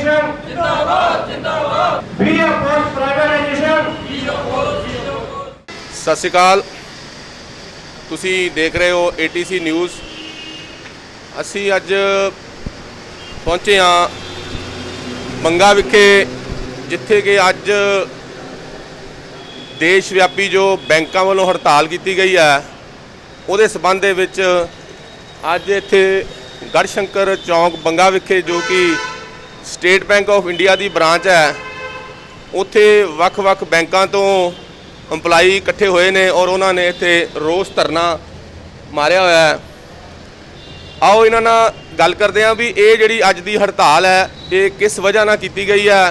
Privatisation जिंदाबाद जिंदाबाद। Free of cost privatisation. सत श्री अकाल, तुसी देख रहे हो ATC न्यूज़। असी अज पहुँचे हाँ बंगा विखे, जिथे कि अज देश व्यापी जो बैंकों वालों हड़ताल की गई है उहदे संबंध दे विच अज इत्थे गढ़शंकर चौंक बंगा विखे जो कि स्टेट बैंक ऑफ इंडिया की ब्रांच है, उत्थे वख-वख बैंकों तो अंपलाई इकट्ठे हुए ने और उन्होंने इत्थे रोस धरना मारिया होया है। आओ इन्हां नाल गल करते हैं भी ये जिहड़ी अज दी हड़ताल है ये किस वजह नाल कीती गई है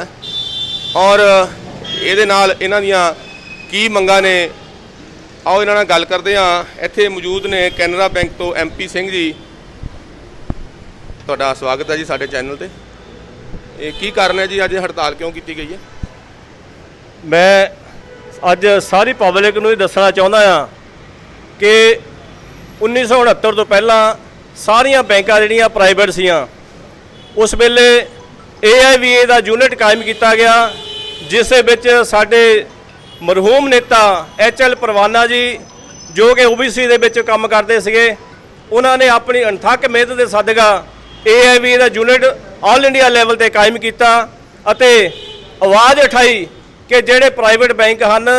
और इहदे नाल इन्हां दीयां की मंगां ने। आओ इन्हां नाल गल करते हैं। इत्थे मौजूद ने कैनरा बैंक तो MP सिंह जी, तुहाडा स्वागत है जी साडे चैनल ते। ये की कारण है जी अज हड़ताल क्यों की गई है? मैं अज सारी पब्लिक नूं दसना चाहुंदा हां कि 1969 तो पहला सारिया बैंकां जिहड़ियां प्राइवेट सीआं, उस वेले AIVA दा यूनिट कायम किया गया, जिस विच साडे मरहूम नेता HL परवाना जी जो कि OBC दे विच काम करते सीगे, उन्होंने अपनी अणथक मेहनत के सदका AIVA दा यूनिट ऑल इंडिया लैवल ते कायम किया अते आवाज़ उठाई कि ਜਿਹੜੇ प्राइवेट बैंक ਹਨ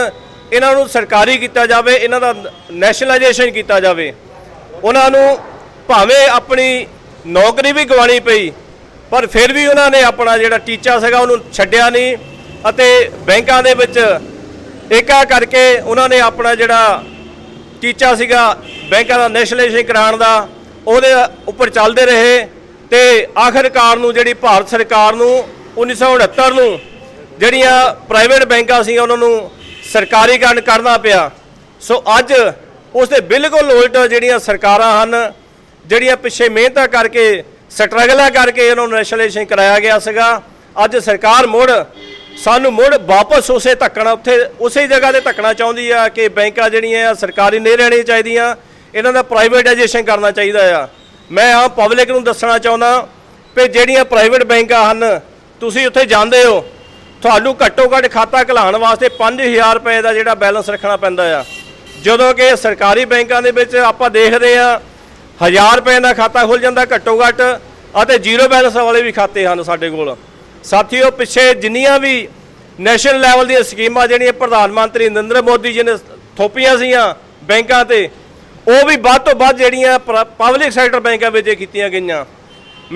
ਇਹਨਾਂ ਨੂੰ ਸਰਕਾਰੀ ਕੀਤਾ ਜਾਵੇ, ਇਹਨਾਂ ਦਾ ਨੈਸ਼ਨਲਾਈਜੇਸ਼ਨ ਕੀਤਾ ਜਾਵੇ। ਉਹਨਾਂ ਨੂੰ ਭਾਵੇਂ ਆਪਣੀ ਨੌਕਰੀ ਵੀ ਗਵਾਣੀ ਪਈ ਪਰ ਫਿਰ ਵੀ ਉਹਨਾਂ ਨੇ ਆਪਣਾ ਜਿਹੜਾ ਟੀਚਾ ਸੀਗਾ ਉਹਨੂੰ ਛੱਡਿਆ ਨਹੀਂ ਅਤੇ ਬੈਂਕਾਂ ਦੇ ਵਿੱਚ ਏਕਾ ਕਰਕੇ ਉਹਨਾਂ ਨੇ ਆਪਣਾ ਜਿਹੜਾ ਟੀਚਾ ਸੀਗਾ ਬੈਂਕਾਂ ਦਾ ਨੈਸ਼ਨਲਾਈਜੇਸ਼ਨ ਕਰਾਉਣ ਦਾ ਉਹਦੇ ਉੱਪਰ ਚੱਲਦੇ ਰਹੇ ਤੇ ਆਖਿਰਕਾਰ ਨੂੰ ਜਿਹੜੀ ਭਾਰਤ ਸਰਕਾਰ ਨੂੰ 1969 ਨੂੰ ਜਿਹੜੀਆਂ ਪ੍ਰਾਈਵੇਟ ਬੈਂਕਾਂ ਸੀ ਉਹਨਾਂ ਨੂੰ ਸਰਕਾਰੀਕਰਨ ਕਰਨਾ ਪਿਆ। ਸੋ ਅੱਜ ਉਸ ਦੇ ਬਿਲਕੁਲ ਉਲਟ ਜਿਹੜੀਆਂ ਸਰਕਾਰਾਂ ਹਨ, ਜਿਹੜੀਆਂ ਪਿੱਛੇ ਮਿਹਨਤਾਂ ਕਰਕੇ ਸਟਰਗਲਾਂ ਕਰਕੇ ਉਹਨਾਂ ਨੂੰ ਨੈਸ਼ਨਲਾਈਜੇਸ਼ਨ ਕਰਾਇਆ ਗਿਆ ਸੀਗਾ, ਅੱਜ ਸਰਕਾਰ ਮੁੜ ਸਾਨੂੰ ਮੁੜ ਵਾਪਸ ਉਸੇ ਧੱਕਣਾ ਉਸੇ ਜਗ੍ਹਾ ਤੇ ਧੱਕਣਾ ਚਾਹੁੰਦੀ ਆ ਕਿ ਬੈਂਕਾਂ ਜਿਹੜੀਆਂ ਸਰਕਾਰੀ ਨਹੀਂ ਰਹਿਣੀਆਂ ਚਾਹੀਦੀਆਂ, ਇਹਨਾਂ ਦਾ ਪ੍ਰਾਈਵੇਟਾਈਜੇਸ਼ਨ ਕਰਨਾ ਚਾਹੀਦਾ ਆ। ਮੈਂ ਆਮ ਪਬਲਿਕ ਨੂੰ ਦੱਸਣਾ ਚਾਹੁੰਦਾ ਕਿ ਜਿਹੜੀਆਂ ਪ੍ਰਾਈਵੇਟ ਬੈਂਕਾਂ ਹਨ ਤੁਸੀਂ ਉੱਥੇ ਜਾਂਦੇ ਹੋ, ਤੁਹਾਨੂੰ ਘੱਟੋ ਘੱਟ ਖਾਤਾ ਖੁਲਾਉਣ ਵਾਸਤੇ 5000 ਰੁਪਏ ਦਾ ਜਿਹੜਾ ਬੈਲੈਂਸ ਰੱਖਣਾ ਪੈਂਦਾ ਆ, ਜਦੋਂ ਕਿ ਸਰਕਾਰੀ ਬੈਂਕਾਂ ਦੇ ਵਿੱਚ ਆਪਾਂ ਦੇਖਦੇ ਆ 1000 ਰੁਪਏ ਦਾ ਖਾਤਾ ਖੁੱਲ ਜਾਂਦਾ ਘੱਟੋ ਘੱਟ ਅਤੇ ਜ਼ੀਰੋ ਬੈਲੈਂਸ ਵਾਲੇ ਵੀ ਖਾਤੇ ਹਨ ਸਾਡੇ ਕੋਲ। ਸਾਥੀਓ, ਪਿੱਛੇ ਜਿੰਨੀਆਂ ਵੀ ਨੈਸ਼ਨਲ ਲੈਵਲ ਦੀਆਂ ਸਕੀਮਾਂ ਜਿਹੜੀਆਂ ਪ੍ਰਧਾਨ ਮੰਤਰੀ ਨਰਿੰਦਰ ਮੋਦੀ ਜੀ ਨੇ ਥੋਪੀਆਂ ਸੀਆਂ ਬੈਂਕਾਂ ਤੇ, ਉਹ ਵੀ ਵੱਧ ਤੋਂ ਵੱਧ ਜਿਹੜੀਆਂ ਪਬਲਿਕ ਸੈਕਟਰ ਬੈਂਕਾਂ ਵਿੱਚ ਕੀਤੀਆਂ ਗਈਆਂ।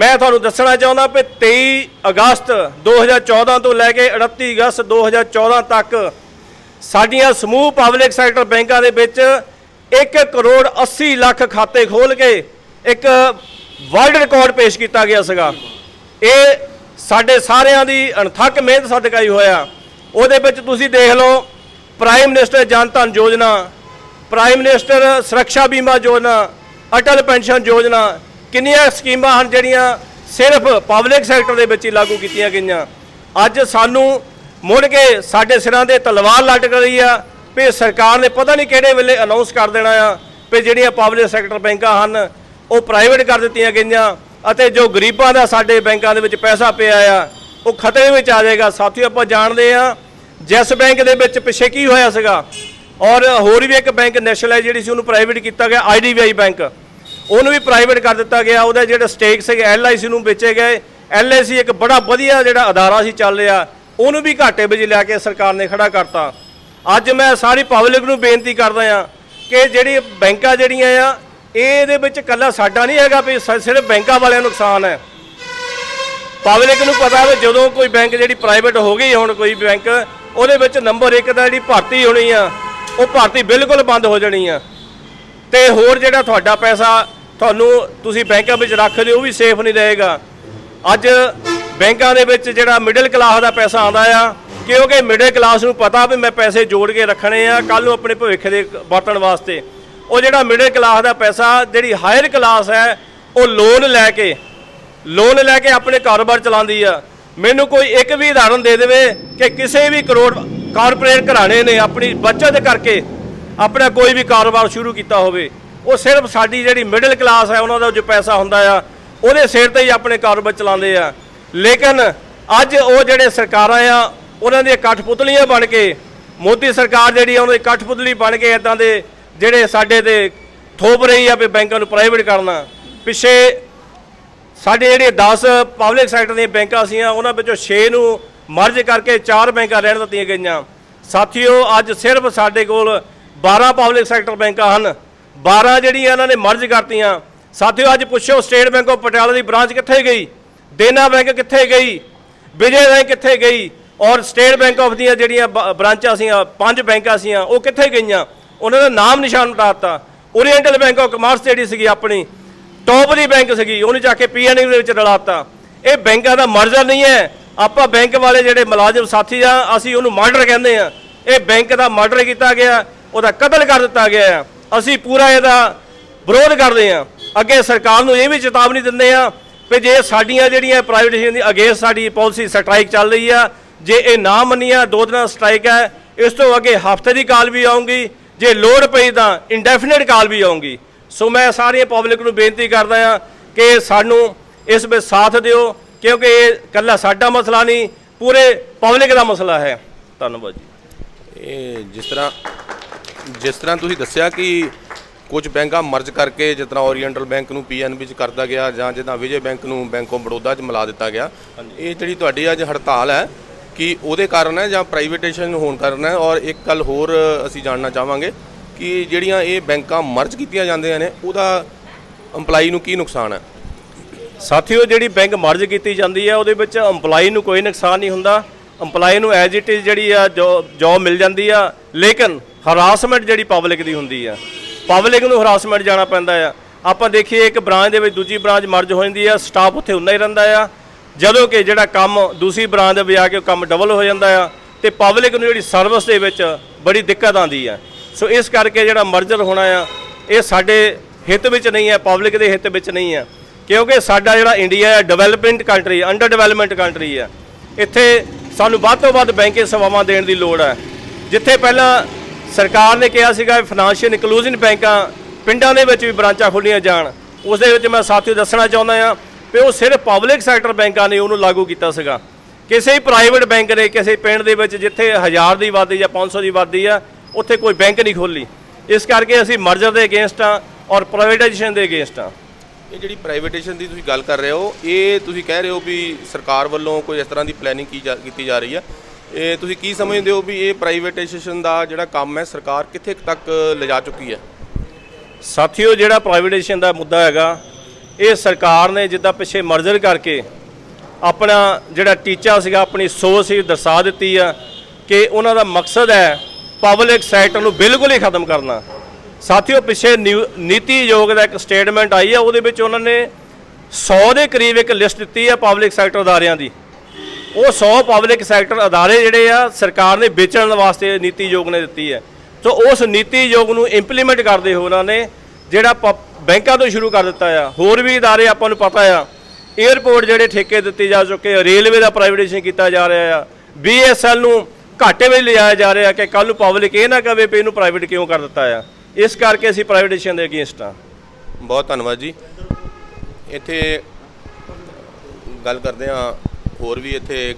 मैं ਤੁਹਾਨੂੰ ਦੱਸਣਾ ਚਾਹੁੰਦਾ ਕਿ 23 ਅਗਸਤ 2014 ਤੋਂ ਲੈ ਕੇ 29 ਅਗਸਤ 2014 ਤੱਕ ਸਾਡੀਆਂ ਸਮੂਹ ਪਬਲਿਕ ਸੈਕਟਰ ਬੈਂਕਾਂ ਦੇ ਵਿੱਚ 1 ਕਰੋੜ 80 ਲੱਖ ਖਾਤੇ ਖੋਲ੍ਹ ਕੇ ਇੱਕ ਵਰਲਡ ਰਿਕਾਰਡ ਪੇਸ਼ ਕੀਤਾ ਗਿਆ ਸੀਗਾ। ਇਹ ਸਾਡੇ ਸਾਰਿਆਂ ਦੀ ਅਣਥੱਕ ਮਿਹਨਤ ਸਦਕਾ ਹੀ ਹੋਇਆ। ਉਹਦੇ ਵਿੱਚ ਤੁਸੀਂ ਦੇਖ ਲਓ ਪ੍ਰਾਈਮ ਮਿਨਿਸਟਰ ਜਨ ਧਨ ਯੋਜਨਾ, ਪ੍ਰਾਈਮ ਮਿਨਿਸਟਰ ਸੁਰੱਖਿਆ ਬੀਮਾ ਯੋਜਨਾ, ਅਟਲ ਪੈਨਸ਼ਨ ਯੋਜਨਾ, ਕਿੰਨੀਆਂ ਸਕੀਮਾਂ ਹਨ ਜਿਹੜੀਆਂ ਸਿਰਫ ਪਬਲਿਕ ਸੈਕਟਰ ਦੇ ਵਿੱਚ ਹੀ ਲਾਗੂ ਕੀਤੀਆਂ ਗਈਆਂ। ਅੱਜ ਸਾਨੂੰ ਮੁੜ ਕੇ ਸਾਡੇ ਸਿਰਾਂ ਦੇ ਤਲਵਾਰ ਲਟਕ ਰਹੀ ਆ ਵੀ ਸਰਕਾਰ ਨੇ ਪਤਾ ਨਹੀਂ ਕਿਹੜੇ ਵੇਲੇ ਅਨਾਉਂਸ ਕਰ ਦੇਣਾ ਆ ਵੀ ਜਿਹੜੀਆਂ ਪਬਲਿਕ ਸੈਕਟਰ ਬੈਂਕਾਂ ਹਨ ਉਹ ਪ੍ਰਾਈਵੇਟ ਕਰ ਦਿੱਤੀਆਂ ਗਈਆਂ ਅਤੇ ਜੋ ਗਰੀਬਾਂ ਦਾ ਸਾਡੇ ਬੈਂਕਾਂ ਦੇ ਵਿੱਚ ਪੈਸਾ ਪਿਆ ਆ ਉਹ ਖਤਰੇ ਵਿੱਚ ਆ ਜਾਏਗਾ। ਸਾਥੀਓ, ਆਪਾਂ ਜਾਣਦੇ ਆ ਜਿਸ ਬੈਂਕ ਦੇ ਵਿੱਚ ਪਿੱਛੇ ਕੀ ਹੋਇਆ ਸੀਗਾ ਔਰ ਹੋਰ ਵੀ ਇੱਕ ਬੈਂਕ ਨੈਸ਼ਨਲਾਈਜ਼ ਜਿਹੜੀ ਸੀ ਉਹਨੂੰ ਪ੍ਰਾਈਵੇਟ ਕੀਤਾ ਗਿਆ, IDBI ਬੈਂਕ, ਉਹਨੂੰ ਵੀ ਪ੍ਰਾਈਵੇਟ ਕਰ ਦਿੱਤਾ ਗਿਆ। ਉਹਦਾ ਜਿਹੜਾ ਸਟੇਕ ਸੀਗੇ LIC ਨੂੰ ਵੇਚੇ ਗਏ। LIC ਇੱਕ ਬੜਾ ਵਧੀਆ ਜਿਹੜਾ ਅਦਾਰਾ ਸੀ ਚੱਲ ਰਿਹਾ, ਉਹਨੂੰ ਵੀ ਘਾਟੇ ਵਿੱਚ ਲਿਆ ਕੇ ਸਰਕਾਰ ਨੇ ਖੜਾ ਕਰਤਾ। ਅੱਜ ਮੈਂ ਸਾਰੀ ਪਬਲਿਕ ਨੂੰ ਬੇਨਤੀ ਕਰਦਾ ਹਾਂ ਕਿ ਜਿਹੜੀ ਬੈਂਕਾਂ ਜਿਹੜੀਆਂ ਆ ਇਹਦੇ ਵਿੱਚ ਇਕੱਲਾ ਸਾਡਾ ਨਹੀਂ ਹੈਗਾ ਵੀ ਸਿਰਫ ਬੈਂਕਾਂ ਵਾਲਿਆਂ ਨੂੰ ਨੁਕਸਾਨ ਹੈ। ਪਬਲਿਕ ਨੂੰ ਪਤਾ ਵੀ ਜਦੋਂ ਕੋਈ ਬੈਂਕ ਜਿਹੜੀ ਪ੍ਰਾਈਵੇਟ ਹੋ ਗਈ ਹੁਣ ਕੋਈ ਬੈਂਕ, ਉਹਦੇ ਵਿੱਚ ਨੰਬਰ 1 ਦਾ ਜਿਹੜੀ ਭਰਤੀ ਹੋਣੀ ਆ ਉਹ ਭਰਤੀ ਬਿਲਕੁਲ ਬੰਦ ਹੋ ਜਾਣੀ ਆ ਤੇ ਹੋਰ ਜਿਹੜਾ ਤੁਹਾਡਾ ਪੈਸਾ ਤੁਹਾਨੂੰ ਤੁਸੀਂ ਬੈਂਕਾਂ ਵਿੱਚ ਰੱਖ ਲਿਓ ਉਹ ਵੀ ਸੇਫ ਨਹੀਂ ਰਹੇਗਾ। ਅੱਜ ਬੈਂਕਾਂ ਦੇ ਵਿੱਚ ਜਿਹੜਾ ਮਿਡਲ ਕਲਾਸ ਦਾ ਪੈਸਾ ਆਉਂਦਾ ਆ, ਕਿਉਂਕਿ ਮਿਡਲ ਕਲਾਸ ਨੂੰ ਪਤਾ ਵੀ ਮੈਂ ਪੈਸੇ ਜੋੜ ਕੇ ਰੱਖਣੇ ਆ ਕੱਲ੍ਹ ਨੂੰ ਆਪਣੇ ਭਵਿੱਖ ਦੇ ਵਰਤਣ ਵਾਸਤੇ। ਉਹ ਜਿਹੜਾ ਮਿਡਲ ਕਲਾਸ ਦਾ ਪੈਸਾ, ਜਿਹੜੀ ਹਾਇਰ ਕਲਾਸ ਹੈ ਉਹ ਲੋਨ ਲੈ ਕੇ ਆਪਣੇ ਕਾਰੋਬਾਰ ਚਲਾਉਂਦੀ ਆ। ਮੈਨੂੰ ਕੋਈ ਇੱਕ ਵੀ ਉਦਾਹਰਨ ਦੇ ਦੇਵੇ ਕਿ ਕਿਸੇ ਵੀ ਕਾਰਪੋਰੇਟ ਘਰਾਣੇ ਨੇ ਆਪਣੀ ਬੱਚਤ ਕਰਕੇ अपना कोई भी कारोबार शुरू किया होवे, वो सिर्फ साडी जिहड़ी मिडल क्लास है उन्होंने जो पैसा हुंदा आ उहदे सिर ते ही अपने कारोबार चलाते हैं। लेकिन ਅੱਜ ਉਹ ਜਿਹੜੇ ਸਰਕਾਰਾਂ ਆ ਉਹਨਾਂ ਦੀਆਂ ਕਠਪੁਤਲੀਆਂ ਬਣ ਕੇ, ਮੋਦੀ ਸਰਕਾਰ ਜਿਹੜੀ ਆ ਉਹਨਾਂ ਦੀ ਕਠਪੁਤਲੀ ਬਣ ਕੇ ਇੱਦਾਂ ਦੇ ਜਿਹੜੇ ਸਾਡੇ ਤੇ ਥੋਪ ਰਹੀ ਆ ਵੀ ਬੈਂਕਾਂ ਨੂੰ ਪ੍ਰਾਈਵੇਟ ਕਰਨਾ। ਪਿੱਛੇ ਸਾਡੇ ਜਿਹੜੇ 10 ਪਬਲਿਕ ਸੈਕਟਰ ਦੀਆਂ ਬੈਂਕਾਂ ਸੀਆਂ ਉਹਨਾਂ ਵਿੱਚੋਂ 6 ਨੂੰ ਮਰਜ ਕਰਕੇ 4 ਬੈਂਕਾਂ ਰਹਿਣ ਦਿੱਤੀਆਂ ਗਈਆਂ। ਸਾਥੀਓ ਅੱਜ ਸਿਰਫ ਸਾਡੇ ਕੋਲ 12 ਪਬਲਿਕ ਸੈਕਟਰ ਬੈਂਕਾਂ ਹਨ, 12 ਜਿਹੜੀਆਂ ਇਹਨਾਂ ਨੇ ਮਰਜ ਕਰਤੀਆਂ। ਸਾਥੀਓ ਅੱਜ ਪੁੱਛੋ state bank of Patiala the branch ਕਿੱਥੇ ਗਈ, ਦੇਨਾ ਬੈਂਕ ਕਿੱਥੇ ਗਈ, ਵਿਜੇ ਬੈਂਕ ਕਿੱਥੇ ਗਈ, ਔਰ ਸਟੇਟ ਬੈਂਕ ਆਫ ਦੀਆਂ ਜਿਹੜੀਆਂ ਬ੍ਰਾਂਚਾਂ ਸੀਆਂ 5 ਬੈਂਕਾਂ ਸੀਆਂ ਉਹ ਕਿੱਥੇ ਗਈਆਂ, ਉਹਨਾਂ ਦਾ ਨਾਮ ਨਿਸ਼ਾਨ ਮਿਟਾ ਦਿੱਤਾ। ਓਰੀਐਂਟਲ ਬੈਂਕ ਆਫ ਕਮਰਸ ਜਿਹੜੀ ਸੀਗੀ ਆਪਣੀ ਟੌਪ ਦੀ ਬੈਂਕ ਸੀਗੀ ਉਹਨੂੰ ਜਾ ਕੇ ਪੀਐਨਬੀ ਦੇ ਵਿੱਚ ਰਲਾਤਾ। ਇਹ ਬੈਂਕਾਂ ਦਾ ਮਰਜ਼ਾ ਨਹੀਂ ਹੈ। ਆਪਾਂ ਬੈਂਕ ਵਾਲੇ ਜਿਹੜੇ ਮੁਲਾਜ਼ਮ ਸਾਥੀ ਆ ਅਸੀਂ ਉਹਨੂੰ ਮਰਡਰ ਕਹਿੰਦੇ ਆ। ਇਹ ਬੈਂਕ ਦਾ ਮਰਡਰ ਕੀਤਾ ਗਿਆ, ਉਹਦਾ ਕਤਲ ਕਰ ਦਿੱਤਾ ਗਿਆ ਆ। ਅਸੀਂ ਪੂਰਾ ਇਹਦਾ ਵਿਰੋਧ ਕਰਦੇ ਆ। ਅੱਗੇ ਸਰਕਾਰ ਨੂੰ ਇਹ ਵੀ ਚੇਤਾਵਨੀ ਦਿੰਦੇ ਆ ਕਿ ਜੇ ਸਾਡੀਆਂ ਜਿਹੜੀਆਂ ਪ੍ਰਾਈਵੇਟਾਈਜੇਸ਼ਨ ਦੀ ਅਗੇਂਸਟ ਸਾਡੀ ਪਾਲਿਸੀ ਸਟ੍ਰਾਈਕ ਚੱਲ ਰਹੀ ਆ, ਜੇ ਇਹ ਨਾ ਮੰਨੀਆਂ 2 ਦਿਨਾਂ ਸਟ੍ਰਾਈਕ ਹੈ, ਇਸ ਤੋਂ ਅੱਗੇ ਹਫ਼ਤੇ ਦੀ ਕਾਲ ਵੀ ਆਉਂਗੀ, ਜੇ ਲੋੜ ਪਈ ਤਾਂ ਇੰਡੈਫੀਨਿਟ ਕਾਲ ਵੀ ਆਉਂਗੀ। ਸੋ ਮੈਂ ਸਾਰੀ ਪਬਲਿਕ ਨੂੰ ਬੇਨਤੀ ਕਰਦਾ ਹਾਂ ਕਿ ਸਾਨੂੰ ਇਸ ਵਿੱਚ ਸਾਥ ਦਿਓ, ਕਿਉਂਕਿ ਇਹ ਇਕੱਲਾ ਸਾਡਾ ਮਸਲਾ ਨਹੀਂ, ਪੂਰੇ ਪਬਲਿਕ ਦਾ ਮਸਲਾ ਹੈ। ਧੰਨਵਾਦ ਜੀ। ਇਹ ਜਿਸ ਤਰ੍ਹਾਂ ਤੁਸੀਂ ਦੱਸਿਆ ਕਿ ਕੁਝ ਬੈਂਕਾਂ ਮਰਜ ਕਰਕੇ, ਜਿਸ ਤਰ੍ਹਾਂ ਓਰੀਐਂਟਲ ਬੈਂਕ ਨੂੰ ਪੀਐਨਬੀ 'ਚ ਕਰਦਾ ਗਿਆ ਜਾਂ ਜਿੱਦਾਂ ਵਿਜੇ ਬੈਂਕ ਨੂੰ ਬੈਂਕ ਆਫ ਬੜੌਦਾ 'ਚ ਮਿਲਾ ਦਿੱਤਾ ਗਿਆ, ਇਹ ਜਿਹੜੀ ਤੁਹਾਡੀ ਅੱਜ ਹੜਤਾਲ ਹੈ ਕਿ ਉਹਦੇ ਕਾਰਨ ਹੈ ਜਾਂ ਪ੍ਰਾਈਵੇਟਾਈਜੇਸ਼ਨ ਹੋਣ ਕਾਰਨ ਹੈ? ਔਰ ਇੱਕ ਗੱਲ ਹੋਰ ਅਸੀਂ ਜਾਣਨਾ ਚਾਹਾਂਗੇ ਕਿ ਜਿਹੜੀਆਂ ਇਹ ਬੈਂਕਾਂ ਮਰਜ ਕੀਤੀਆਂ ਜਾਂਦੀਆਂ ਨੇ ਉਹਦਾ EMPLOYEE ਨੂੰ ਕੀ ਨੁਕਸਾਨ ਹੈ? ਸਾਥੀਓ ਜਿਹੜੀ ਬੈਂਕ ਮਰਜ ਕੀਤੀ ਜਾਂਦੀ ਹੈ ਉਹਦੇ ਵਿੱਚ EMPLOYEE ਨੂੰ ਕੋਈ ਨੁਕਸਾਨ ਨਹੀਂ ਹੁੰਦਾ। EMPLOYEE ਨੂੰ ਐਜ਼ ਇਟ ਇਜ਼ ਜਿਹੜੀ ਆ ਜੋਬ ਮਿਲ ਜਾਂਦੀ ਆ, ਲੇਕਿਨ ਹਰਾਸਮੈਂਟ ਜਿਹੜੀ ਪਬਲਿਕ ਦੀ ਹੁੰਦੀ ਆ, ਪਬਲਿਕ ਨੂੰ ਹਰਾਸਮੈਂਟ ਜਾਣਾ ਪੈਂਦਾ ਆ। ਆਪਾਂ ਦੇਖੀਏ ਇੱਕ ਬ੍ਰਾਂਚ ਦੇ ਵਿੱਚ ਦੂਜੀ ਬ੍ਰਾਂਚ ਮਰਜ ਹੋ ਜਾਂਦੀ ਆ, ਸਟਾਫ ਉੱਥੇ ਉਨਾ ਹੀ ਰਹਿੰਦਾ ਆ, ਜਦੋਂ ਕਿ ਜਿਹੜਾ ਕੰਮ ਦੂਸਰੀ ਬ੍ਰਾਂਚ ਦੇ ਵਜਾ ਕੇ ਉਹ ਕੰਮ ਡਬਲ ਹੋ ਜਾਂਦਾ ਆ ਤੇ ਪਬਲਿਕ ਨੂੰ ਜਿਹੜੀ ਸਰਵਿਸ ਦੇ ਵਿੱਚ ਬੜੀ ਦਿੱਕਤ ਆਉਂਦੀ ਆ। ਸੋ ਇਸ ਕਰਕੇ ਜਿਹੜਾ ਮਰਜਰ ਹੋਣਾ ਆ ਇਹ ਸਾਡੇ ਹਿੱਤ ਵਿੱਚ ਨਹੀਂ ਹੈ, ਪਬਲਿਕ ਦੇ ਹਿੱਤ ਵਿੱਚ ਨਹੀਂ ਹੈ, ਕਿਉਂਕਿ ਸਾਡਾ ਜਿਹੜਾ ਇੰਡੀਆ ਹੈ developing country, under development country ਹੈ। ਇੱਥੇ ਸਾਨੂੰ ਵੱਧ ਤੋਂ ਵੱਧ ਬੈਂਕਿੰਗ ਸੇਵਾਵਾਂ ਦੇਣ ਦੀ ਲੋੜ ਹੈ। ਜਿੱਥੇ ਪਹਿਲਾਂ ਸਰਕਾਰ ਨੇ ਕਿਹਾ ਸੀਗਾ ਫਾਈਨੈਂਸ਼ੀਅਲ ਇਨਕਲੂਜਨ ਬੈਂਕਾਂ ਪਿੰਡਾਂ ਦੇ ਵਿੱਚ ਵੀ ਬ੍ਰਾਂਚਾਂ ਖੋਲ੍ਹੀਆਂ ਜਾਣ, ਉਸ ਦੇ ਵਿੱਚ ਮੈਂ ਸਾਥੀਓ ਦੱਸਣਾ ਚਾਹੁੰਦਾ ਹਾਂ ਕਿ ਉਹ ਸਿਰਫ ਪਬਲਿਕ ਸੈਕਟਰ ਬੈਂਕਾਂ ਨੇ ਉਹਨੂੰ ਲਾਗੂ ਕੀਤਾ ਸੀਗਾ। ਕਿਸੇ ਪ੍ਰਾਈਵੇਟ ਬੈਂਕ ਨੇ ਕਿਸੇ ਪਿੰਡ ਦੇ ਵਿੱਚ ਜਿੱਥੇ 1000 ਦੀ ਆਬਾਦੀ ਜਾਂ 500 ਦੀ ਆਬਾਦੀ ਆ ਉੱਥੇ ਕੋਈ ਬੈਂਕ ਨਹੀਂ ਖੋਲ੍ਹੀ। ਇਸ ਕਰਕੇ ਅਸੀਂ ਮਰਜਰ ਦੇ ਅਗੇਂਸਟ ਆ ਔਰ ਪ੍ਰਾਈਵੇਟਾਈਜੇਸ਼ਨ ਦੇ ਅਗੇਂਸਟ ਆ। ਇਹ ਜਿਹੜੀ ਪ੍ਰਾਈਵੇਟਾਈਜੇਸ਼ਨ ਦੀ ਤੁਸੀਂ ਗੱਲ ਕਰ ਰਹੇ ਹੋ, ਇਹ ਤੁਸੀਂ ਕਹਿ ਰਹੇ ਹੋ ਵੀ ਸਰਕਾਰ ਵੱਲੋਂ ਕੋਈ ਇਸ ਤਰ੍ਹਾਂ ਦੀ ਪਲੈਨਿੰਗ ਕੀਤੀ ਜਾ ਰਹੀ ਹੈ, ਇਹ ਤੁਸੀਂ ਕੀ ਸਮਝਦੇ ਹੋ ਵੀ ਇਹ ਪ੍ਰਾਈਵੇਟਾਈਜੇਸ਼ਨ ਦਾ ਜਿਹੜਾ ਕੰਮ ਹੈ ਸਰਕਾਰ ਕਿੱਥੇ ਤੱਕ ਲਿਜਾ ਚੁੱਕੀ ਹੈ? ਸਾਥੀਓ ਜਿਹੜਾ ਪ੍ਰਾਈਵੇਟਾਈਜੇਸ਼ਨ ਦਾ ਮੁੱਦਾ ਹੈਗਾ ਇਹ ਸਰਕਾਰ ਨੇ ਜਿੱਦਾਂ ਪਿੱਛੇ ਮਰਜਰ ਕਰਕੇ ਆਪਣਾ ਜਿਹੜਾ ਟੀਚਾ ਸੀਗਾ, ਆਪਣੀ ਸੋਚ ਸੀ ਦਰਸਾ ਦਿੱਤੀ ਆ ਕਿ ਉਹਨਾਂ ਦਾ ਮਕਸਦ ਹੈ ਪਬਲਿਕ ਸੈਕਟਰ ਨੂੰ ਬਿਲਕੁਲ ਹੀ ਖਤਮ ਕਰਨਾ। ਸਾਥੀਓ ਪਿੱਛੇ ਨੀਤੀ ਆਯੋਗ ਦਾ ਇੱਕ ਸਟੇਟਮੈਂਟ ਆਈ ਆ, ਉਹਦੇ ਵਿੱਚ ਉਹਨਾਂ ਨੇ 100 ਦੇ ਕਰੀਬ ਇੱਕ ਲਿਸਟ ਦਿੱਤੀ ਆ ਪਬਲਿਕ ਸੈਕਟਰ ਅਦਾਰਿਆਂ ਦੀ। ਉਹ 100 ਪਬਲਿਕ ਸੈਕਟਰ ਅਦਾਰੇ ਜਿਹੜੇ ਆ ਸਰਕਾਰ ਨੇ ਵੇਚਣ ਵਾਸਤੇ ਨੀਤੀ ਆਯੋਗ ਨੇ ਦਿੱਤੀ ਹੈ। ਸੋ ਉਸ ਨੀਤੀ ਆਯੋਗ ਨੂੰ ਇੰਪਲੀਮੈਂਟ ਕਰਦੇ ਹੋ ਉਹਨਾਂ ਨੇ ਜਿਹੜਾ ਬੈਂਕਾਂ ਤੋਂ ਸ਼ੁਰੂ ਕਰ ਦਿੱਤਾ ਆ। ਹੋਰ ਵੀ ਅਦਾਰੇ ਆਪਾਂ ਨੂੰ ਪਤਾ ਆ, ਏਅਰਪੋਰਟ ਜਿਹੜੇ ਠੇਕੇ ਦਿੱਤੇ ਜਾ ਚੁੱਕੇ ਆ, ਰੇਲਵੇ ਦਾ ਪ੍ਰਾਈਵੇਟਾਈਜੇਸ਼ਨ ਕੀਤਾ ਜਾ ਰਿਹਾ ਆ, BSL ਨੂੰ ਘਾਟੇ ਵਿੱਚ ਲਿਜਾਇਆ ਜਾ ਰਿਹਾ ਕਿ ਕੱਲ੍ਹ ਨੂੰ ਪਬਲਿਕ ਇਹ ਨਾ ਕਵੇ ਵੀ ਇਹਨੂੰ ਪ੍ਰਾਈਵੇਟ ਕਿਉਂ ਕਰ ਦਿੱਤਾ ਆ। ਇਸ ਕਰਕੇ ਅਸੀਂ ਪ੍ਰਾਈਵੇਟਾਈਜੇਸ਼ਨ ਦੇ ਅਗੇਂਸਟ ਆ। ਬਹੁਤ ਧੰਨਵਾਦ ਜੀ। ਇੱਥੇ ਗੱਲ ਕਰਦੇ ਹਾਂ, ਹੋਰ ਵੀ ਇੱਥੇ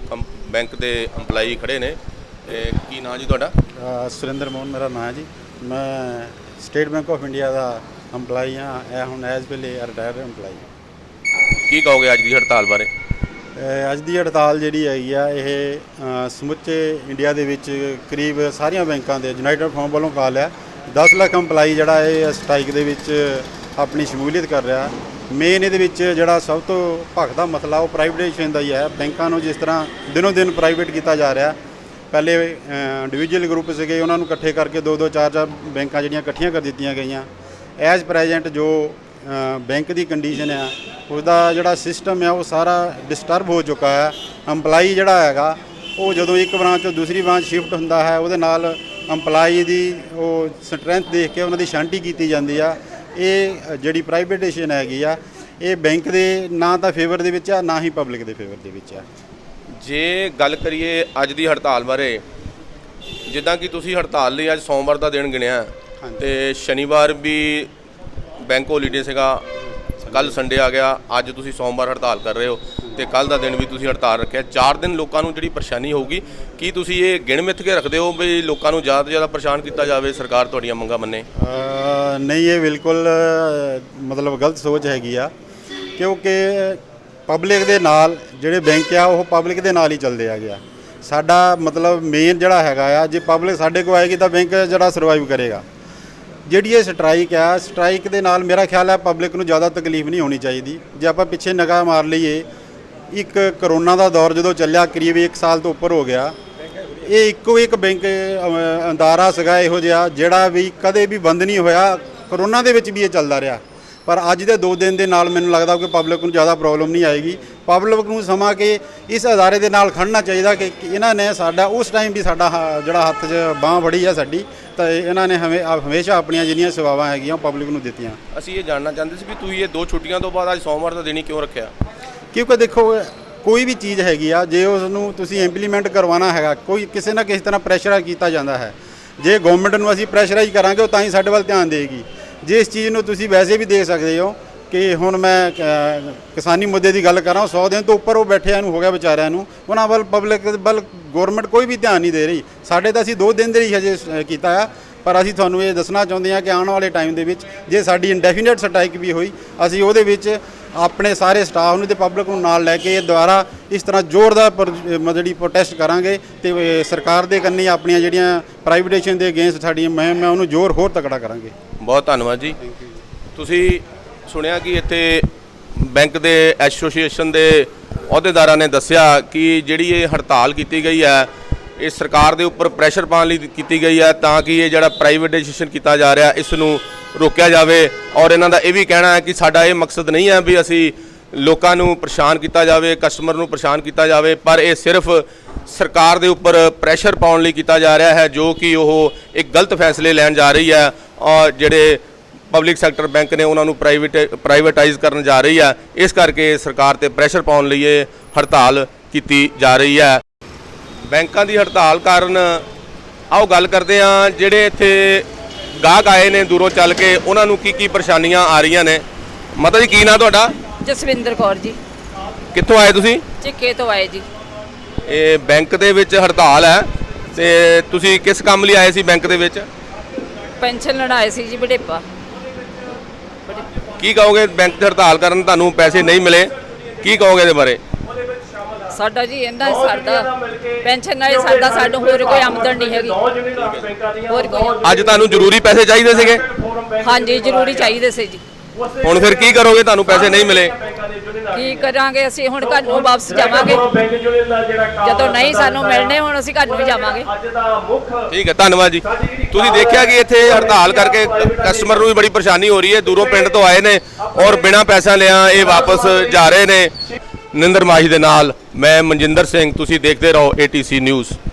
ਬੈਂਕ ਦੇ EMPLOYEE ਖੜੇ ਨੇ। ਕੀ ਨਾਂ ਜੀ ਤੁਹਾਡਾ? ਸੁਰਿੰਦਰ ਮੋਹਨ ਮੇਰਾ ਨਾਂ ਹੈ ਜੀ। ਮੈਂ state bank of India the EMPLOYEE ਹਾਂ, ਇਹ ਹੁਣ ਐਜ਼ ਵੇਲੇ ਰਿਟਾਇਰਡ EMPLOYEE। ਕੀ ਕਹੋਗੇ ਅੱਜ ਦੀ ਹੜਤਾਲ ਬਾਰੇ? ਅੱਜ ਦੀ ਹੜਤਾਲ ਜਿਹੜੀ ਹੈਗੀ ਆ ਇਹ ਸਮੁੱਚੇ ਇੰਡੀਆ ਦੇ ਵਿੱਚ ਕਰੀਬ ਸਾਰੀਆਂ ਬੈਂਕਾਂ ਦੇ ਯੂਨਾਈਟਿਡ ਫਰਮ ਵੱਲੋਂ ਕਾਲ ਹੈ। 10 ਲੱਖ EMPLOYEE ਜਿਹੜਾ ਇਹ ਸਟ੍ਰਾਈਕ ਦੇ ਵਿੱਚ ਆਪਣੀ ਸ਼ਮੂਲੀਅਤ ਕਰ ਰਿਹਾ। ਮੇਨ ਇਹਦੇ ਵਿੱਚ ਜਿਹੜਾ ਸਭ ਤੋਂ ਭਖਦਾ ਮਸਲਾ ਉਹ ਪ੍ਰਾਈਵੇਟਾਈਜੇਸ਼ਨ ਦਾ ਹੀ ਹੈ। ਬੈਂਕਾਂ ਨੂੰ ਜਿਸ ਤਰ੍ਹਾਂ ਦਿਨੋਂ ਦਿਨ ਪ੍ਰਾਈਵੇਟ ਕੀਤਾ ਜਾ ਰਿਹਾ, ਪਹਿਲੇ ਇੰਡੀਵਿਜੂਅਲ ਗਰੁੱਪ ਸੀਗੇ ਉਹਨਾਂ ਨੂੰ ਇਕੱਠੇ ਕਰਕੇ 2-2 4-4 ਬੈਂਕਾਂ ਜਿਹੜੀਆਂ ਇਕੱਠੀਆਂ ਕਰ ਦਿੱਤੀਆਂ ਗਈਆਂ। ਐਜ਼ ਪ੍ਰੈਜੈਂਟ ਜੋ ਬੈਂਕ ਦੀ ਕੰਡੀਸ਼ਨ ਆ ਉਹਦਾ ਜਿਹੜਾ ਸਿਸਟਮ ਆ ਉਹ ਸਾਰਾ ਡਿਸਟਰਬ ਹੋ ਚੁੱਕਾ ਹੈ। EMPLOYEE ਜਿਹੜਾ ਹੈਗਾ ਉਹ ਜਦੋਂ ਇੱਕ ਬ੍ਰਾਂਚ ਤੋਂ ਦੂਸਰੀ ਬ੍ਰਾਂਚ ਸ਼ਿਫਟ ਹੁੰਦਾ ਹੈ ਉਹਦੇ ਨਾਲ EMPLOYEE ਦੀ ਉਹ ਸਟਰੈਂਥ ਦੇਖ ਕੇ ਉਹਨਾਂ ਦੀ ਸ਼ਾਂਤੀ ਕੀਤੀ ਜਾਂਦੀ ਆ। ਇਹ ਜਿਹੜੀ ਪ੍ਰਾਈਵੇਟਾਈਜੇਸ਼ਨ ਹੈਗੀ ਆ ਇਹ ਬੈਂਕ ਦੇ ਨਾ ਤਾਂ ਫੇਵਰ ਦੇ ਵਿੱਚ ਆ ਨਾ ਹੀ ਪਬਲਿਕ ਦੇ ਫੇਵਰ ਦੇ ਵਿੱਚ ਆ। ਜੇ ਗੱਲ ਕਰੀਏ ਅੱਜ ਦੀ ਹੜਤਾਲ ਬਾਰੇ, ਜਿੱਦਾਂ ਕਿ ਤੁਸੀਂ ਹੜਤਾਲ ਲਈ ਅੱਜ ਸੋਮਵਾਰ ਦਾ ਦਿਨ ਗਿਣਿਆ ਤੇ ਸ਼ਨੀਵਾਰ ਵੀ ਬੈਂਕ ਹੌਲੀਡੇ ਸੀਗਾ, ਕੱਲ ਸੰਡੇ ਆ ਗਿਆ, ਅੱਜ ਤੁਸੀਂ ਸੋਮਵਾਰ ਹੜਤਾਲ ਕਰ ਰਹੇ ਹੋ ਤੇ ਕੱਲ ਦਾ ਦਿਨ ਵੀ ਤੁਸੀਂ ਹੜਤਾਲ ਰੱਖਿਆ। 4 ਦਿਨ ਲੋਕਾਂ ਨੂੰ ਜਿਹੜੀ ਪਰੇਸ਼ਾਨੀ ਹੋਊਗੀ, ਕੀ ਤੁਸੀਂ ਇਹ ਗਿਣ ਮਿੱਥ ਕੇ ਰੱਖਦੇ ਹੋ ਵੀ ਲੋਕਾਂ ਨੂੰ ਜ਼ਿਆਦਾ ਤੋਂ ਜ਼ਿਆਦਾ ਪਰੇਸ਼ਾਨ ਕੀਤਾ ਜਾਵੇ, ਸਰਕਾਰ ਤੁਹਾਡੀਆਂ ਮੰਗਾਂ ਮੰਨੇ? ਨਹੀਂ, ਇਹ ਬਿਲਕੁਲ ਮਤਲਬ ਗਲਤ ਸੋਚ ਹੈਗੀ ਆ, ਕਿਉਂਕਿ ਪਬਲਿਕ ਦੇ ਨਾਲ ਜਿਹੜੇ ਬੈਂਕ ਆ ਉਹ ਪਬਲਿਕ ਦੇ ਨਾਲ ਹੀ ਚੱਲਦੇ ਆ ਗਿਆ। ਸਾਡਾ ਮਤਲਬ ਮੇਨ ਜਿਹੜਾ ਹੈਗਾ ਆ, ਜੇ ਪਬਲਿਕ ਸਾਡੇ ਕੋਲ ਆਏਗੀ ਤਾਂ ਬੈਂਕ ਜਿਹੜਾ ਸਰਵਾਈਵ ਕਰੇਗਾ। ਜਿਹੜੀ ਇਹ ਸਟ੍ਰਾਈਕ ਆ, ਸਟ੍ਰਾਈਕ ਦੇ ਨਾਲ ਮੇਰਾ ਖਿਆਲ ਹੈ ਪਬਲਿਕ ਨੂੰ ਜ਼ਿਆਦਾ ਤਕਲੀਫ ਨਹੀਂ ਹੋਣੀ ਚਾਹੀਦੀ। ਜੇ ਆਪਾਂ ਪਿੱਛੇ ਨਿਗਾਹ ਮਾਰ ਲਈਏ, ਇੱਕ ਕਰੋਨਾ ਦਾ ਦੌਰ ਜਦੋਂ ਚੱਲਿਆ, ਕਰੀਬ 1 ਸਾਲ ਤੋਂ ਉੱਪਰ ਹੋ ਗਿਆ, ਇਹ ਇੱਕੋ ਇੱਕ ਬੈਂਕ ਅਦਾਰਾ ਸੀਗਾ ਇਹੋ ਜਿਹਾ ਜਿਹੜਾ ਵੀ ਕਦੇ ਵੀ ਬੰਦ ਨਹੀਂ ਹੋਇਆ। ਕਰੋਨਾ ਦੇ ਵਿੱਚ ਵੀ ਇਹ ਚੱਲਦਾ ਰਿਹਾ, ਪਰ ਅੱਜ ਦੇ 2 ਦਿਨ ਦੇ ਨਾਲ ਮੈਨੂੰ ਲੱਗਦਾ ਕਿ ਪਬਲਿਕ ਨੂੰ ਜ਼ਿਆਦਾ ਪ੍ਰੋਬਲਮ ਨਹੀਂ ਆਏਗੀ। ਪਬਲਿਕ ਨੂੰ ਸਮਾਂ ਕਿ ਇਸ ਅਦਾਰੇ ਦੇ ਨਾਲ ਖੜਨਾ ਚਾਹੀਦਾ ਕਿ ਇਹਨਾਂ ਨੇ ਸਾਡਾ ਉਸ ਟਾਈਮ ਵੀ ਸਾਡਾ ਜਿਹੜਾ ਹੱਥ 'ਚ ਬਾਂਹ ਫੜੀ ਹੈ ਸਾਡੀ, ਤਾਂ ਇਹਨਾਂ ਨੇ ਹਮੇਸ਼ਾ ਆਪਣੀਆਂ ਜਿੰਨੀਆਂ ਸੇਵਾਵਾਂ ਹੈਗੀਆਂ ਪਬਲਿਕ ਨੂੰ ਦਿੱਤੀਆਂ। ਅਸੀਂ ਇਹ ਜਾਣਨਾ ਚਾਹੁੰਦੇ ਸੀ ਵੀ ਤੁਸੀਂ ਇਹ 2 ਛੁੱਟੀਆਂ ਤੋਂ ਬਾਅਦ ਅੱਜ ਸੋਮਵਾਰ ਦਾ ਦਿਨ ਹੀ ਕਿਉਂ ਰੱਖਿਆ? ਕਿਉਂਕਿ ਦੇਖੋ, ਕੋਈ ਵੀ ਚੀਜ਼ ਹੈਗੀ ਆ, ਜੇ ਉਸ ਨੂੰ ਤੁਸੀਂ ਇੰਪਲੀਮੈਂਟ ਕਰਵਾਉਣਾ ਹੈਗਾ, ਕੋਈ ਕਿਸੇ ਨਾ ਕਿਸੇ ਤਰ੍ਹਾਂ ਪ੍ਰੈਸ਼ਰ ਕੀਤਾ ਜਾਂਦਾ ਹੈ। ਜੇ ਗਵਰਨਮੈਂਟ ਨੂੰ ਅਸੀਂ ਪ੍ਰੈਸ਼ਰਾਈਜ਼ ਕਰਾਂਗੇ ਉਹ ਤਾਂ ਹੀ ਸਾਡੇ ਵੱਲ ਧਿਆਨ ਦੇਗੀ। ਜੇ ਇਸ ਚੀਜ਼ ਨੂੰ ਤੁਸੀਂ ਵੈਸੇ ਵੀ ਦੇਖ ਸਕਦੇ ਹੋ ਕਿ ਹੁਣ ਮੈਂ ਕਿਸਾਨੀ ਮੁੱਦੇ ਦੀ ਗੱਲ ਕਰਾਂ, 100 ਦਿਨ ਤੋਂ ਉੱਪਰ ਉਹ ਬੈਠਿਆਂ ਨੂੰ ਹੋ ਗਿਆ ਵਿਚਾਰਿਆਂ ਨੂੰ, ਉਹਨਾਂ ਵੱਲ ਪਬਲਿਕ ਵੱਲ ਗਵਰਨਮੈਂਟ ਕੋਈ ਵੀ ਧਿਆਨ ਨਹੀਂ ਦੇ ਰਹੀ। ਸਾਡੇ ਤਾਂ ਅਸੀਂ 2 ਦਿਨ ਦੇ ਹੀ ਹਜੇ ਕੀਤਾ ਆ, ਪਰ ਅਸੀਂ ਤੁਹਾਨੂੰ ਇਹ ਦੱਸਣਾ ਚਾਹੁੰਦੇ ਹਾਂ ਕਿ ਆਉਣ ਵਾਲੇ ਟਾਈਮ ਦੇ ਵਿੱਚ ਜੇ ਸਾਡੀ ਇੰਡੈਫੀਨਿਟ ਸਟ੍ਰਾਈਕ ਵੀ ਹੋਈ, ਅਸੀਂ ਉਹਦੇ ਵਿੱਚ ਆਪਣੇ ਸਾਰੇ ਸਟਾਫ ਨੂੰ ਤੇ ਪਬਲਿਕ ਨੂੰ ਨਾਲ ਲੈ ਕੇ ਦੁਬਾਰਾ ਇਸ ਤਰ੍ਹਾਂ ਜ਼ੋਰਦਾਰ ਜਿਹੜੀ ਪ੍ਰੋਟੈਸਟ ਕਰਾਂਗੇ ਤੇ ਸਰਕਾਰ ਦੇ ਕੰਨੀ ਆਪਣੀਆਂ ਜਿਹੜੀਆਂ ਪ੍ਰਾਈਵੇਟੇਸ਼ਨ ਦੇ ਅਗੇਂਸਟ ਸਾਡੀਆਂ ਮੁਹਿੰਮਾਂ ਉਹਨੂੰ ਜ਼ੋਰ ਹੋਰ ਤਕੜਾ ਕਰਾਂਗੇ। ਬਹੁਤ ਧੰਨਵਾਦ ਜੀ। ਤੁਸੀਂ ਸੁਣਿਆ ਕਿ ਇੱਥੇ ਬੈਂਕ ਦੇ ਐਸੋਸੀਏਸ਼ਨ ਦੇ ਅਹੁਦੇਦਾਰਾਂ ਨੇ ਦੱਸਿਆ ਕਿ ਜਿਹੜੀ ਇਹ ਹੜਤਾਲ ਕੀਤੀ ਗਈ ਹੈ, ਇਹ ਸਰਕਾਰ ਦੇ ਉੱਪਰ ਪ੍ਰੈਸ਼ਰ ਪਾਉਣ ਲਈ ਕੀਤੀ ਗਈ ਹੈ ਤਾਂ ਕਿ ਇਹ ਜਿਹੜਾ ਪ੍ਰਾਈਵੇਟਾਈਜੇਸ਼ਨ ਕੀਤਾ ਜਾ ਰਿਹਾ ਇਸ ਨੂੰ ਰੋਕਿਆ ਜਾਵੇ। ਔਰ ਇਹਨਾਂ ਦਾ ਇਹ ਵੀ ਕਹਿਣਾ ਹੈ ਕਿ ਸਾਡਾ ਇਹ ਮਕਸਦ ਨਹੀਂ ਹੈ ਵੀ ਅਸੀਂ ਲੋਕਾਂ ਨੂੰ ਪਰੇਸ਼ਾਨ ਕੀਤਾ ਜਾਵੇ, ਕਸਟਮਰ ਨੂੰ ਪਰੇਸ਼ਾਨ ਕੀਤਾ ਜਾਵੇ, ਪਰ ਇਹ ਸਿਰਫ ਸਰਕਾਰ ਦੇ ਉੱਪਰ ਪ੍ਰੈਸ਼ਰ ਪਾਉਣ ਲਈ ਕੀਤਾ ਜਾ ਰਿਹਾ ਹੈ, ਜੋ ਕਿ ਉਹ ਇੱਕ ਗਲਤ ਫੈਸਲੇ ਲੈਣ ਜਾ ਰਹੀ ਹੈ ਔਰ ਜਿਹੜੇ ਪਬਲਿਕ ਸੈਕਟਰ ਬੈਂਕ ਨੇ ਉਹਨਾਂ ਨੂੰ ਪ੍ਰਾਈਵੇਟਾਈਜ਼ ਕਰਨ ਜਾ ਰਹੀ ਹੈ। ਇਸ ਕਰਕੇ ਸਰਕਾਰ ਤੇ ਪ੍ਰੈਸ਼ਰ ਪਾਉਣ ਲਈ ਇਹ ਹੜਤਾਲ ਕੀਤੀ ਜਾ ਰਹੀ ਹੈ। ਬੈਂਕਾਂ ਦੀ ਹੜਤਾਲ ਕਾਰਨ ਆਓ ਗੱਲ ਕਰਦੇ ਹਾਂ ਜਿਹੜੇ ਇੱਥੇ ਗਾਹਕ ਆਏ ਨੇ ਦੂਰੋਂ ਚੱਲ ਕੇ, ਉਹਨਾਂ ਨੂੰ ਕੀ ਪਰੇਸ਼ਾਨੀਆਂ ਆ ਰਹੀਆਂ ਨੇ। ਮਾਤਾ ਜੀ, ਕੀ ਨਾਂ ਤੁਹਾਡਾ? ਜਸਵਿੰਦਰ ਕੌਰ ਜੀ। ਕਿੱਥੋਂ ਆਏ ਤੁਸੀਂ? ਚਿੱਕੇ ਤੋਂ ਆਏ ਜੀ। ਇਹ ਬੈਂਕ ਦੇ ਵਿੱਚ ਹੜਤਾਲ ਹੈ ਤੇ ਤੁਸੀਂ ਕਿਸ ਕੰਮ ਲਈ ਆਏ ਸੀ ਬੈਂਕ ਦੇ ਵਿੱਚ? ਪੈਨਸ਼ਨ ਲੈਣ ਆਏ ਸੀ ਜੀ, ਬੜੇਪਾ। ਕੀ ਕਹੋਗੇ, ਬੈਂਕ ਦੀ ਹੜਤਾਲ ਕਰਨ ਤੁਹਾਨੂੰ ਪੈਸੇ ਨਹੀਂ ਮਿਲੇ, ਕੀ ਕਹੋਗੇ ਇਹਦੇ ਬਾਰੇ? ਸਾਡਾ ਜੀ ਇਹਨਾਂ ਸਾਡਾ ਪੈਨਸ਼ਨ ਨਾਲ ਸਾਡਾ ਸਾਨੂੰ ਹੋਰ ਕੋਈ ਆਮਦਨ ਨਹੀਂ ਹੈਗੀ। ਹੋਰ ਕੋਈ? ਅੱਜ ਤੁਹਾਨੂੰ ਜ਼ਰੂਰੀ ਪੈਸੇ ਚਾਹੀਦੇ ਸੀਗੇ? ਹਾਂਜੀ, ਜ਼ਰੂਰੀ ਚਾਹੀਦੇ ਸੀ ਜੀ। ਹੁਣ ਫਿਰ ਕੀ ਕਰੋਗੇ, ਤੁਹਾਨੂੰ ਪੈਸੇ ਨਹੀਂ ਮਿਲੇ? ਕੀ ਕਰਾਂਗੇ ਅਸੀਂ? ਹੁਣ ਘਰ ਨੂੰ ਵਾਪਸ ਜਾਵਾਂਗੇ, ਜਦੋਂ ਨਹੀਂ ਸਾਨੂੰ ਮਿਲਣੇ ਹੁਣ ਅਸੀਂ ਘਰ ਨੂੰ ਵੀ ਜਾਵਾਂਗੇ। ਠੀਕ ਹੈ, ਧੰਨਵਾਦ ਜੀ। ਤੁਸੀਂ ਦੇਖਿਆ ਕਿ ਇੱਥੇ ਹੜਤਾਲ ਕਰਕੇ ਕਸਟਮਰ ਨੂੰ ਵੀ ਬੜੀ ਪਰੇਸ਼ਾਨੀ ਹੋ ਰਹੀ ਹੈ। ਦੂਰੋਂ ਪਿੰਡ ਤੋਂ ਆਏ ਨੇ ਔਰ ਬਿਨਾਂ ਪੈਸਾ ਲਿਆ ਇਹ ਵਾਪਸ ਜਾ ਰਹੇ ਨੇ। ਨਿੰਦਰ ਮਾਹੀ ਦੇ ਨਾਲ ਮੈਂ ਮਨਜਿੰਦਰ ਸਿੰਘ, ਤੁਸੀਂ ਦੇਖਦੇ ਰਹੋ ATC ਨਿਊਜ਼।